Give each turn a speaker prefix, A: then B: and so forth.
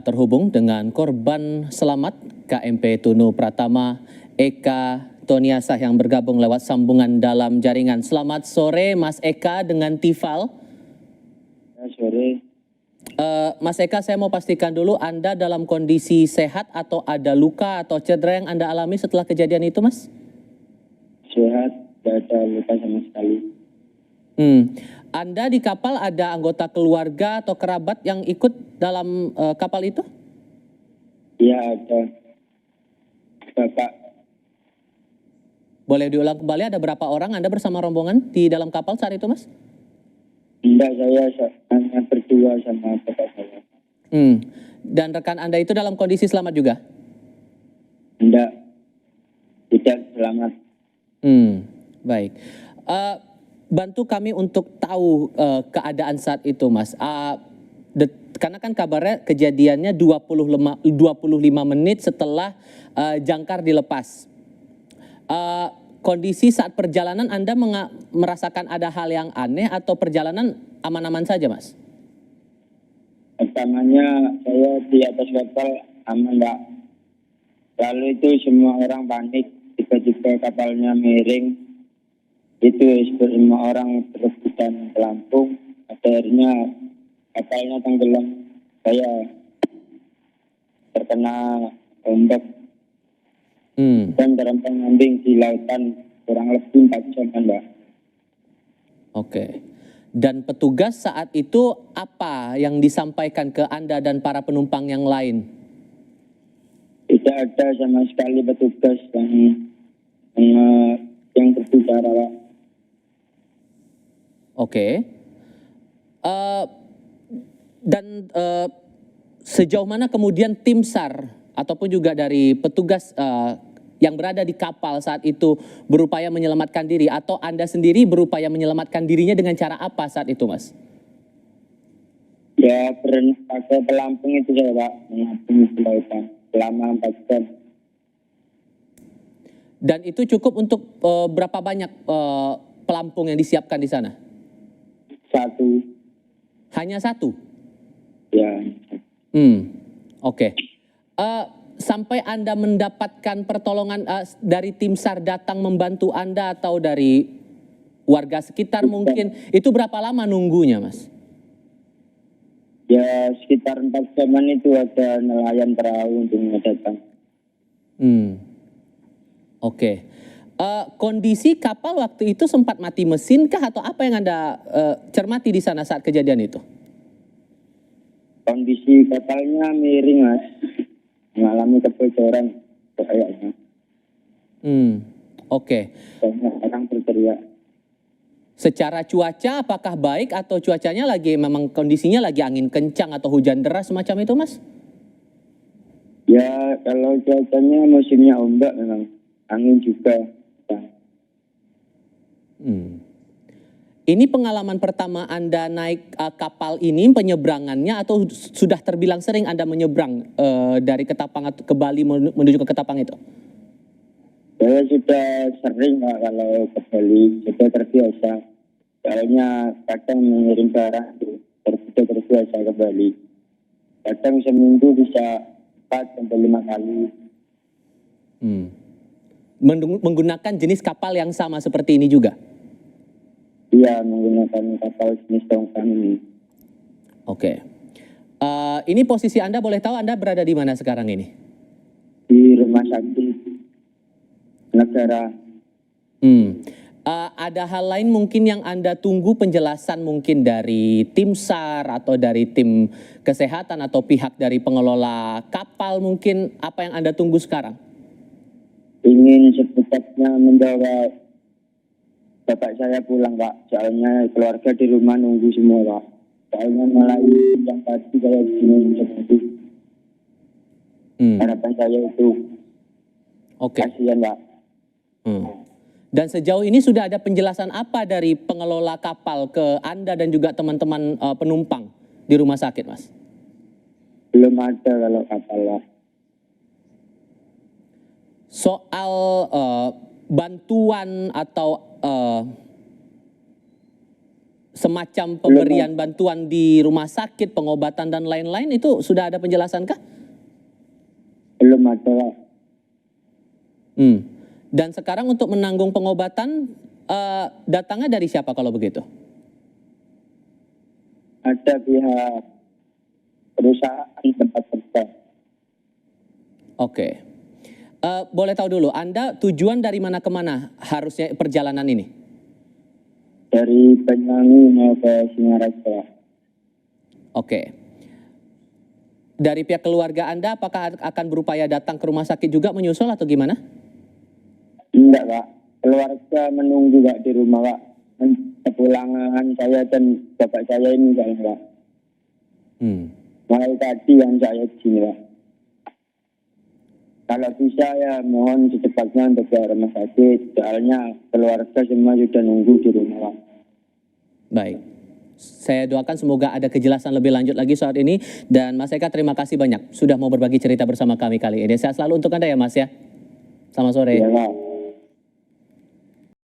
A: Terhubung dengan korban selamat KMP Tunu Pratama Eka Toniasah yang bergabung lewat sambungan dalam jaringan. Selamat sore Mas Eka dengan Tifal.
B: Sore.
A: Mas Eka, saya mau pastikan dulu Anda dalam kondisi sehat atau ada luka atau cedera yang Anda alami setelah kejadian itu, Mas?
B: Sehat, tidak ada luka sama sekali.
A: Anda di kapal ada anggota keluarga atau kerabat yang ikut dalam kapal itu?
B: Iya, ada. Bapak.
A: Boleh diulang kembali, ada berapa orang Anda bersama rombongan di dalam kapal saat itu, Mas?
B: Enggak, saya hanya berdua sama bapak saya.
A: Dan rekan Anda itu dalam kondisi selamat juga?
B: Enggak, tidak selamat.
A: Baik. Bantu kami untuk tahu keadaan saat itu, Mas. Karena kan kabarnya kejadiannya 25 menit setelah jangkar dilepas. Kondisi saat perjalanan Anda merasakan ada hal yang aneh atau perjalanan aman-aman saja, Mas?
B: Pertamanya saya di atas kapal aman, enggak. Lalu itu semua orang panik, tiba-tiba kapalnya miring. Itu semua orang berebutan pelampung. Akhirnya kapalnya tenggelam. Saya terkena ombak. Dan terempeng-ambing di lautan kurang lebih 4 jam, Mbak.
A: Oke. Dan petugas saat itu apa yang disampaikan ke Anda dan para penumpang yang lain?
B: Tidak ada sama sekali petugas yang berbicara, Pak.
A: Oke. Dan sejauh mana kemudian tim SAR ataupun juga dari petugas yang berada di kapal saat itu berupaya menyelamatkan diri, atau Anda sendiri berupaya menyelamatkan dirinya dengan cara apa saat itu, Mas?
B: Ya, pakai pelampung itu saya, Pak, mengapung di lautan selama 4 jam.
A: Dan itu cukup untuk berapa banyak pelampung yang disiapkan di sana?
B: 1.
A: Hanya 1?
B: Ya.
A: Oke. Sampai Anda mendapatkan pertolongan dari tim SAR datang membantu Anda atau dari warga sekitar mungkin, itu berapa lama nunggunya, Mas?
B: Ya, sekitar 4 jaman itu ada nelayan perahu untuk datang.
A: Oke. Kondisi kapal waktu itu sempat mati mesin kah atau apa yang Anda cermati di sana saat kejadian itu?
B: Kondisi kapalnya miring, Mas. Mengalami kebocoran kayaknya.
A: Oke.
B: Banyak orang berteriak.
A: Secara cuaca apakah baik atau cuacanya lagi memang kondisinya lagi angin kencang atau hujan deras semacam itu, Mas?
B: Ya, kalau cuacanya musimnya ombak memang. Angin juga.
A: Ini pengalaman pertama Anda naik kapal ini, penyeberangannya, atau sudah terbilang sering Anda menyeberang dari Ketapang ke Bali menuju ke Ketapang itu?
B: Saya sudah sering, Pak, kalau ke Bali, sudah terbiasa. Soalnya kadang mengirim barang, sudah terbiasa ke Bali. Kadang seminggu bisa 4-5 kali.
A: Menggunakan jenis kapal yang sama seperti ini juga?
B: Iya, menggunakan kapal jenis tongkang ini.
A: Oke. Ini posisi Anda, boleh tahu Anda berada di mana sekarang ini?
B: Di rumah sakit negara.
A: Ada hal lain mungkin yang Anda tunggu penjelasan mungkin dari tim SAR atau dari tim kesehatan atau pihak dari pengelola kapal, mungkin apa yang Anda tunggu sekarang?
B: Ingin secepatnya membawa bapak saya pulang, Pak. Soalnya keluarga di rumah nunggu semua, Pak. Soalnya mulai yang tadi saya bingung seperti. Harapan saya itu.
A: Oke.
B: Kasihan, Pak.
A: Dan sejauh ini sudah ada penjelasan apa dari pengelola kapal ke Anda dan juga teman-teman penumpang di rumah sakit, Mas?
B: Belum ada kalau kapal, Pak.
A: Soal bantuan atau semacam pemberian bantuan di rumah sakit, pengobatan dan lain-lain, itu sudah ada penjelasan kah?
B: Belum ada, Pak.
A: Dan sekarang untuk menanggung pengobatan, datangnya dari siapa kalau begitu?
B: Ada pihak perusahaan tempat kerja.
A: Oke. Boleh tahu dulu, Anda tujuan dari mana ke mana harusnya perjalanan ini?
B: Dari Banyuwangi mau ke Singaraja.
A: Oke. Dari pihak keluarga Anda, apakah akan berupaya datang ke rumah sakit juga menyusul atau gimana?
B: Enggak, Pak. Keluarga menunggu, Pak, di rumah, Pak. Kepulangan saya dan bapak saya ini, Pak. Mulai tadi yang saya di sini, Pak. Kalau bisa ya mohon secepatnya untuk ke rumah sakit. Soalnya keluarga semua sudah nunggu di rumah, Pak.
A: Baik. Saya doakan semoga ada kejelasan lebih lanjut lagi saat ini. Dan Mas Eka, terima kasih banyak sudah mau berbagi cerita bersama kami kali ini. Sehat selalu untuk Anda ya Mas ya. Selamat sore.
B: Ya, Pak.